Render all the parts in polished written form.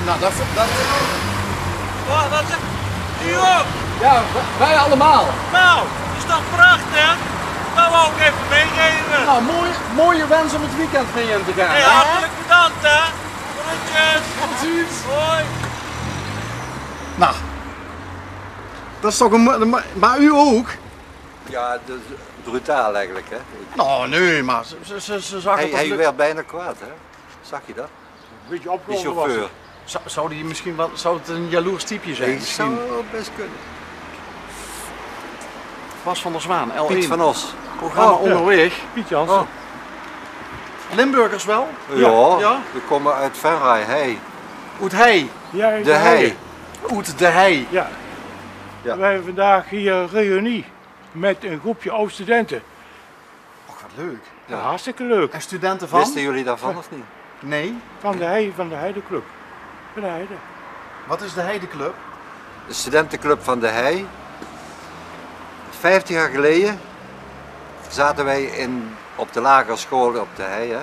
Nou, dat... Oh, dat is... U ook? Ja, wij allemaal. Nou, dat is toch prachtig? Dat wou ik even meegeven. Nou, mooie wens om het weekend mee in te gaan. Hey, hartelijk bedankt hè. Groetjes. Tot ziens. Hoi. Nou, dat is toch een... Maar u ook? Ja, dat is brutaal eigenlijk, hè. Nou, nee, maar ze zag het Hij werd bijna kwaad, hè. Zag je dat? Een beetje Die opgewonden was chauffeur. het. Zou die misschien wel... Zou het een jaloers typeje zijn? Dat zou Misschien. best kunnen. Bas van der Zwaan, L1. Piet van Os. Programma Oh, ja. onderweg. Piet Jansen. Oh. Limburgers wel? Ja, Ja? we komen uit Venray, hey. Oet Hei. Ja, De Hei. Oet de Hei. Ja. Ja. Wij hebben vandaag hier een reunie met een groepje oud-studenten. Och, wat leuk. Ja. Hartstikke leuk. En studenten van? Wisten jullie daarvan of niet? Nee. Van de Heideclub. Van de Heide. Wat is de Heideclub? De studentenclub van de Hei. 50 jaar geleden zaten wij op de lagere school op de Hei. Hè?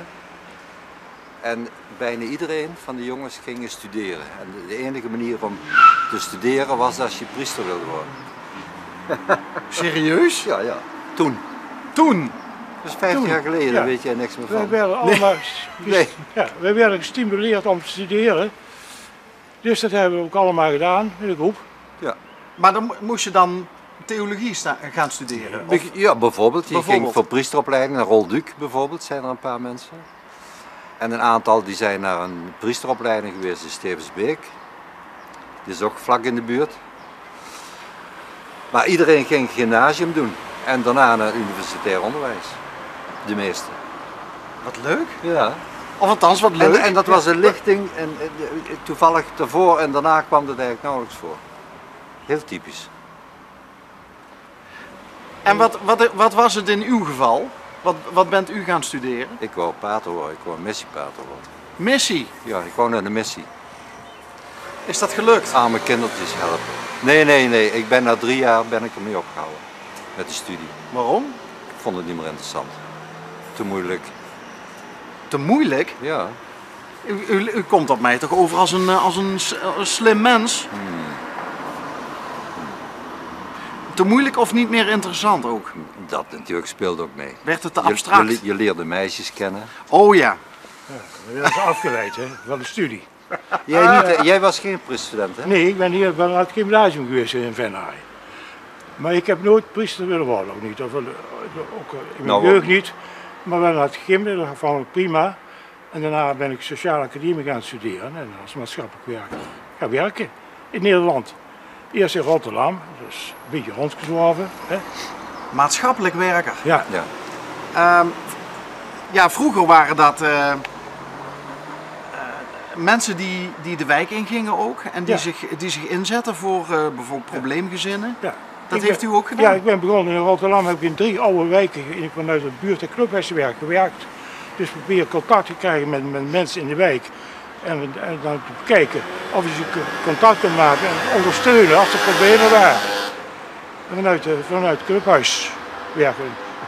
En bijna iedereen van de jongens ging studeren. En de enige manier om te studeren was als je priester wilde worden. Serieus? Ja, ja. Toen. Toen? Dus 50 Toen, jaar geleden, ja. daar weet jij niks meer Wij van. werden allemaal Nee. ja, wij werden gestimuleerd om te studeren. Dus dat hebben we ook allemaal gedaan in de groep. Ja. Maar dan moest je dan theologie gaan studeren? Of- Ja, bijvoorbeeld. Je Bijvoorbeeld. ging voor priesteropleiding naar Rolduc bijvoorbeeld, zijn er een paar mensen. En een aantal die zijn naar een priesteropleiding geweest in Stevensbeek. Die is ook vlak in de buurt. Maar iedereen ging gymnasium doen en daarna naar universitair onderwijs. De meeste. Wat leuk. Ja. Of althans, wat leuk. En dat was een lichting en toevallig daarvoor en daarna kwam dat eigenlijk nauwelijks voor. Heel typisch. En wat was het in uw geval? Wat bent u gaan studeren? Ik wou pater worden, ik wou missiepater worden. Missie. Ja, ik wou naar de missie. Is dat gelukt? Arme kindertjes helpen. Nee. Ik ben na 3 jaar ermee opgehouden. Met de studie. Waarom? Ik vond het niet meer interessant. Te moeilijk. Te moeilijk? Ja. U komt op mij toch over als een slim mens? Te moeilijk of niet meer interessant ook? Dat natuurlijk speelde ook mee. Werd het te abstract? Je leerde meisjes kennen. Oh ja. We werden afgeleid hè, van de studie. Jij was geen prieststudent, hè? Nee, ik ben hier naar het gymnasium geweest in Venray. Maar ik heb nooit priester willen worden, ook niet. Of, ook in mijn Nou, jeugd niet. Maar wel naar het gym, dat vond ik prima. En daarna ben ik sociale academie gaan studeren en als maatschappelijk werker gaan werken in Nederland. Eerst in Rotterdam, dus een beetje rondgezworven. Hè. Maatschappelijk werker. Ja. Ja. Ja, vroeger waren dat mensen die de wijk ingingen ook en die, Ja. die zich inzetten voor bijvoorbeeld probleemgezinnen. Ja. Dat Ik heeft ben- u ook gedaan? Ja, ik ben begonnen in Rotterdam, heb ik in 3 oude wijken vanuit het buurt- en clubhuiswerk gewerkt. Dus probeer contact te krijgen met mensen in de wijk. En dan te kijken of je ze contact kunt maken en ondersteunen als er problemen waren. En vanuit het clubhuiswerk.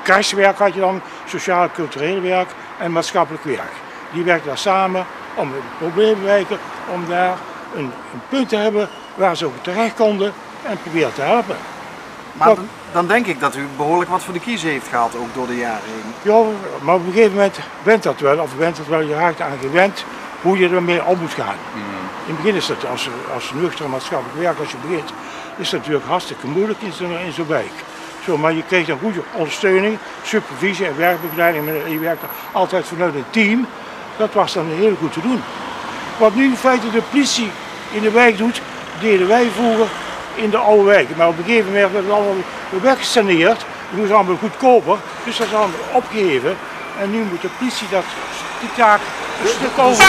Kruiswerk had je dan, sociaal-cultureel werk en maatschappelijk werk. Die werken daar samen om de probleemwijken, om daar een punt te hebben waar ze ook terecht konden en proberen te helpen. Maar dan denk ik dat u behoorlijk wat voor de kiezer heeft gehad, ook door de jaren heen. Ja, maar op een gegeven moment bent dat wel, je raakt aan gewend hoe je ermee om moet gaan. In het begin is dat als nuchter maatschappelijk werk, als je begint, is dat natuurlijk hartstikke moeilijk in zo'n wijk. Zo, maar je kreeg dan goede ondersteuning, supervisie en werkbegeleiding. Je werkte altijd vanuit een team. Dat was dan heel goed te doen. Wat nu in feite de politie in de wijk doet, deden wij vroeger in de oude wijken. Maar op een gegeven moment werd het allemaal weggesaneerd. Die moest allemaal goedkoper, dus dat is allemaal opgeheven. En nu moet de politie die taak een stuk over.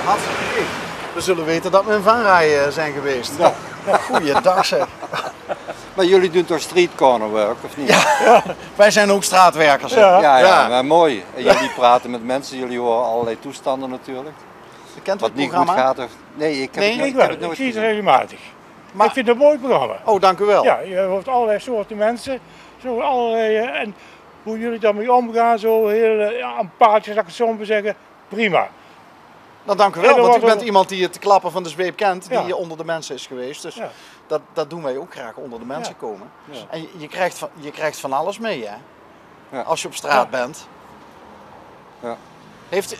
Hartstikke. We zullen weten dat we in Venray zijn geweest. Ja. Goeiedag zeg. Maar jullie doen toch street corner work, of niet? Ja. Wij zijn ook straatwerkers. hè? Ja. Ja, maar mooi. En jullie praten met mensen, jullie horen allerlei toestanden natuurlijk. Je kent Wat het niet goed programma? gaat. Of... Nee, ik heb Nee, het nooit, Ik ik heb wel, het nooit ik zie het gezien. regelmatig. Maar- Ik vind het een mooi programma. Oh, dank u wel. Ja, je hoort allerlei soorten mensen, zo allerlei, en hoe jullie daarmee omgaan, zo heel empathisch, als ik het zo moet zeggen, prima. Nou, dank u En wel, er want u wordt bent iemand die het klappen van de zweep kent, Ja. die onder de mensen is geweest. Dus Ja. dat doen wij ook graag, onder de mensen Ja. komen. Ja. En je krijgt van alles mee, hè? Ja. Als je op straat Ja. bent. Ja.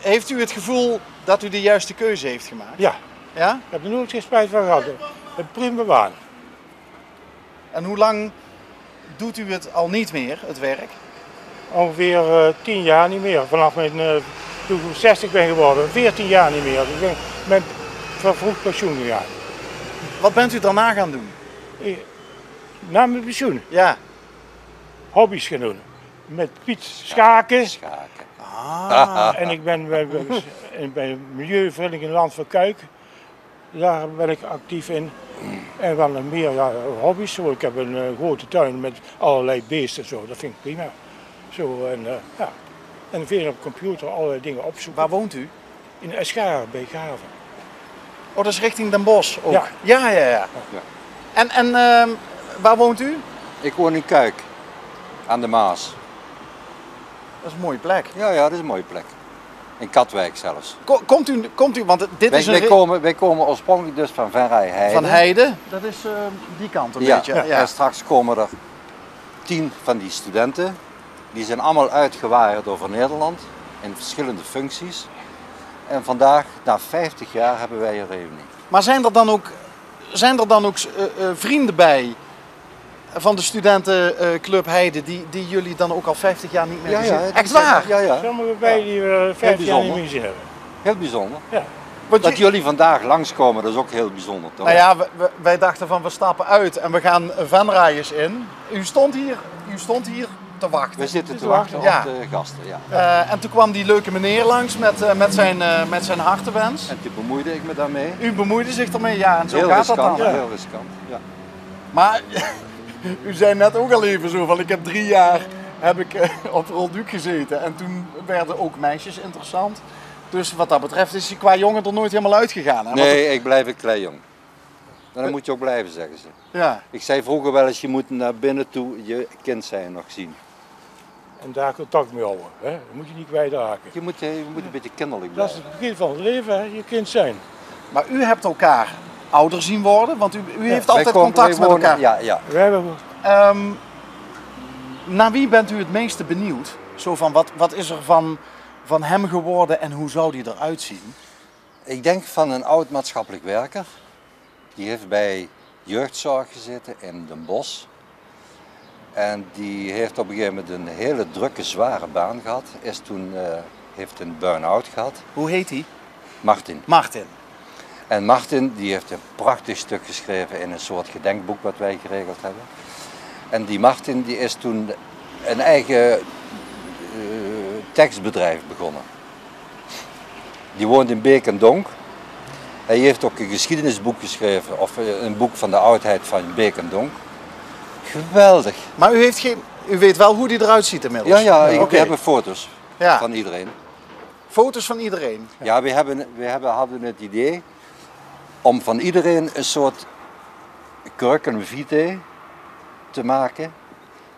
Heeft u het gevoel dat u de juiste keuze heeft gemaakt? Ja, Ja? ik heb er nooit geen spijt van gehad. Een prima baan. En hoe lang doet u het al niet meer, het werk? Ongeveer 10 jaar niet meer. Vanaf toen ik 60 ben geworden, 14 jaar niet meer. Ik ben met vervroegd pensioen gegaan. Wat bent u daarna gaan doen? Na mijn pensioen, Ja. hobby's gaan doen. Met Piet schaken. Schaken. En ik ben bij Milieuvereniging Land van Kuik. Daar ben ik actief in. En wel nog meer hobby's. Zo, ik heb een grote tuin met allerlei beesten. Zo. Dat vind ik prima. Zo, ja. En veel op computer allerlei dingen opzoeken. Waar woont u? In Escharen bij Gaven. Oh, dat is richting Den Bosch ook? Ja. Ja. Ja. En waar woont u? Ik woon in Kuik, aan de Maas. Dat is een mooie plek. Ja, dat is een mooie plek. In Katwijk zelfs. Komt u, want dit is Wij komen oorspronkelijk dus van Venray Heide. van Heide. Dat is die kant een beetje. Ja. En straks komen er 10 van die studenten. Die zijn allemaal uitgewaaid over Nederland in verschillende functies. En vandaag, na 50 jaar, hebben wij een reunie. Maar zijn er dan ook vrienden bij van de studentenclub Heide die jullie dan ook al 50 jaar niet meer gezien hebben? Echt waar? Ja. Sommigen bij die we 50 jaar niet bijzonder. meer gezien hebben. Heel bijzonder. Ja. Want Dat je- jullie vandaag langskomen, dat is ook heel bijzonder, toch? Nou ja, wij dachten van we stappen uit en we gaan Venrayers in. U stond hier te wachten. We zitten te te wachten wachten. op de gasten, ja. En toen kwam die leuke meneer langs met zijn hartenwens. En toen bemoeide ik me daarmee. U bemoeide zich ermee, ja, en zo Heel gaat dat riskant, dan. hè? heel riskant. Ja. Maar u zei net ook al even zo van ik heb 3 jaar op Rolduc gezeten en toen werden ook meisjes interessant. Dus wat dat betreft is hij qua jongen er nooit helemaal uitgegaan. Hè? Nee, ik blijf een kleijong. En dat moet je ook blijven, zeggen ze. Ja. Ik zei vroeger wel eens, je moet naar binnen toe je kind zijn nog zien. En daar contact mee houden. Hè? Dat moet je niet kwijtraken. Je moet een beetje kinderlijk Dat is blijven. het begin van het leven, hè? Je kind zijn. Maar u hebt elkaar ouder zien worden, want u heeft Wij altijd komen- contact wij met wonen- elkaar. Ja. We hebben Naar wie bent u het meeste benieuwd? Zo van wat is er van hem geworden en hoe zou die eruit zien? Ik denk van een oud maatschappelijk werker. Die heeft bij jeugdzorg gezeten in Den Bosch. En die heeft op een gegeven moment een hele drukke, zware baan gehad. Heeft een burn-out gehad. Hoe heet hij? Martin. Martin. En Martin die heeft een prachtig stuk geschreven in een soort gedenkboek wat wij geregeld hebben. En die Martin die is toen een eigen tekstbedrijf begonnen. Die woont in Beek en Donk. Hij heeft ook een geschiedenisboek geschreven, of een boek van de oudheid van Beek en Donk. Geweldig. Maar u weet wel hoe die eruit ziet inmiddels? Ja, we Oké. hebben foto's Ja. van iedereen. Foto's van iedereen. Ja, hadden het idee om van iedereen een soort curriculum vitae te maken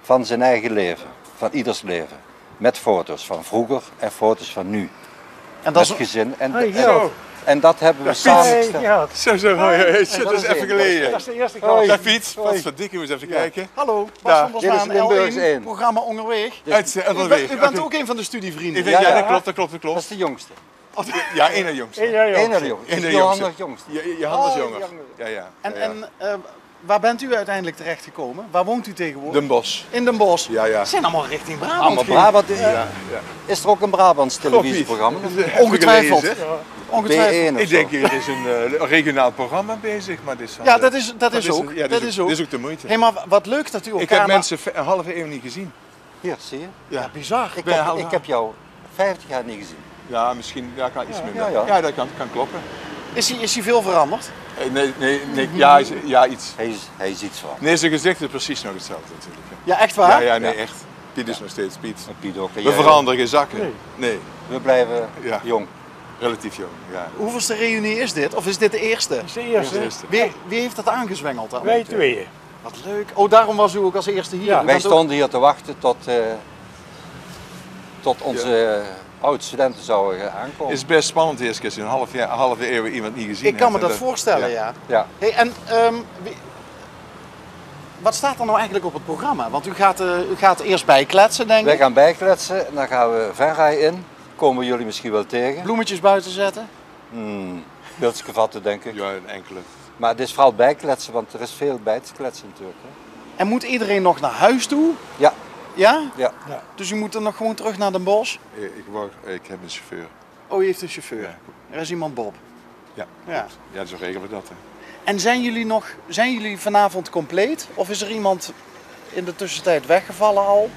van zijn eigen leven, van ieders leven. Met foto's van vroeger en foto's van nu. En dat Met is, gezin. Hey, En dat hebben we samengesteld. Ja, Zo, hoi, shit, dat is even Dat geleden. is de eerste Hoi. klas. Daar fiets, wat verdikken, we eens even kijken. hallo, Ja, Bas van dit der is Zwaan, Limburgs L1, 1. programma Onderweg. U bent ook een van de studievrienden. Ja, Ja. dat klopt, dat klopt, dat Dat klopt. is de jongste. Ja, één na jongste. Ja, Eén naar de jongste. Eén naar de Johan jongste. nog jongste. Je hand is Oh, jonger. jonger. Ja. En waar bent u uiteindelijk terechtgekomen? Waar woont u tegenwoordig? Den Bosch. In Den Bosch. Ja. Het zijn allemaal richting Brabant. Allemaal ging. Brabant. Ja. Is er ook een Brabants televisieprogramma? Ongetwijfeld. Even gelezen. Ongetwijfeld. B1 of Ik zo. denk, er is een regionaal programma bezig, maar dit is van Ja, de- dat is ook. Ja, Dat is ook. dit is ook de moeite. Hé, maar wat leuk dat u elkaar... Ik heb na- mensen een halve eeuw niet gezien. Hier, zie je? Ja, bizar. Ik heb jou 50 jaar niet gezien. Ja, misschien kan iets minder. ja. Ja, dat kan kloppen. Is hij veel veranderd? Nee, ja, iets. Hij is iets van. Nee, zijn gezicht is precies nog hetzelfde natuurlijk. Ja, echt waar? Ja, nee, echt. Piet is nog steeds Piet. En Piet ook. En We jij veranderen geen zakken. Nee, ook. We blijven Ja. jong. relatief jong. Ja. Hoeveelste reunie is dit? Of is dit de eerste? Dat is de eerste. De eerste. Wie heeft dat aangezwengeld dan? Wij tweeën. Wat leuk. Oh, daarom was u ook als eerste hier. Ja, U Wij bent ook- stonden hier te wachten tot onze oud-studenten zouden aankomen. Het is best spannend de eerste keer. Een halve eeuw iemand niet gezien Ik kan me heeft. dat voorstellen, ja. Ja. Hey, en wat staat er nou eigenlijk op het programma? Want u gaat eerst bijkletsen, denk Wij ik. gaan bijkletsen en dan gaan we Venray in. Komen jullie misschien wel tegen. Bloemetjes buiten zetten. Pilsje vatten, denk ik. Ja, een enkele. Maar het is vooral bijkletsen, want er is veel bij te kletsen natuurlijk. Hè. En moet iedereen nog naar huis toe? Ja. Ja? Ja. Dus u moet dan nog gewoon terug naar Den Bosch? Ik heb een chauffeur. Oh, u heeft een chauffeur. Ja. Er is iemand Bob. Ja. Ja. Ja, zo regelen we dat. Hè. En zijn jullie vanavond compleet? Of is er iemand in de tussentijd weggevallen al?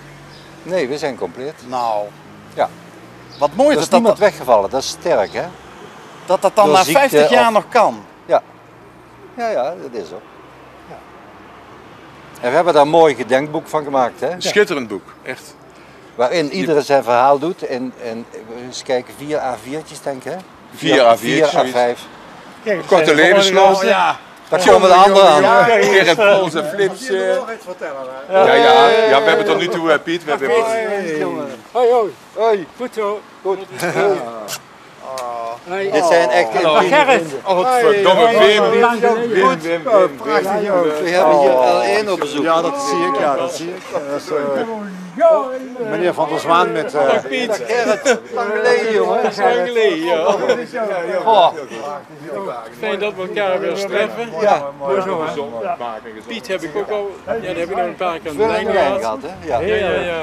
Nee, we zijn compleet. Nou. Ja. Wat mooi Er dat is niemand weggevallen, dat is sterk hè. dat dan door na ziekte 50 jaar of- nog kan. Ja, dat is zo. Ja. En we hebben daar een mooi gedenkboek van gemaakt hè. Een schitterend boek, echt. Waarin iedereen zijn verhaal doet en eens kijken, 4 A4'tjes denk ik hè. 4 A4'tjes, 4 zoiets. A5. Korte levensloop. Ja. Daar komen de anderen aan. Ja. Gerrit Pols en Flips. Ja, we hebben tot nu toe Piet. We hebben Hoi, hoi. Hoi. Goed zo. Goed. Hey. Dit zijn echt Gerrit. Godverdomme Wim. We hebben hier L1 op bezoek. Ja, dat zie ik, Dat is meneer Van der Zwaan met... Piet. Gerrit, lang geleden jongen. Lang geleden, ja. Goh. Fijn dat we elkaar weer eens treffen. Ja, Piet heb ik ook al, ja, die heb ik nog een paar keer aan de veel lijn lijn gehad. gehad hè. Ja. Ja.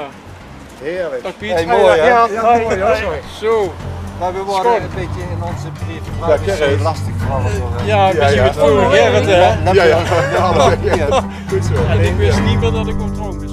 Heerlijk. Dag Piet. Hey, mooi hè. Zo. Maar we worden een beetje in onze brief lastig gevallen door... Ja, een beetje met vroeger Gerrit hè. Ja. En ik wist niet meer dat ik op dronken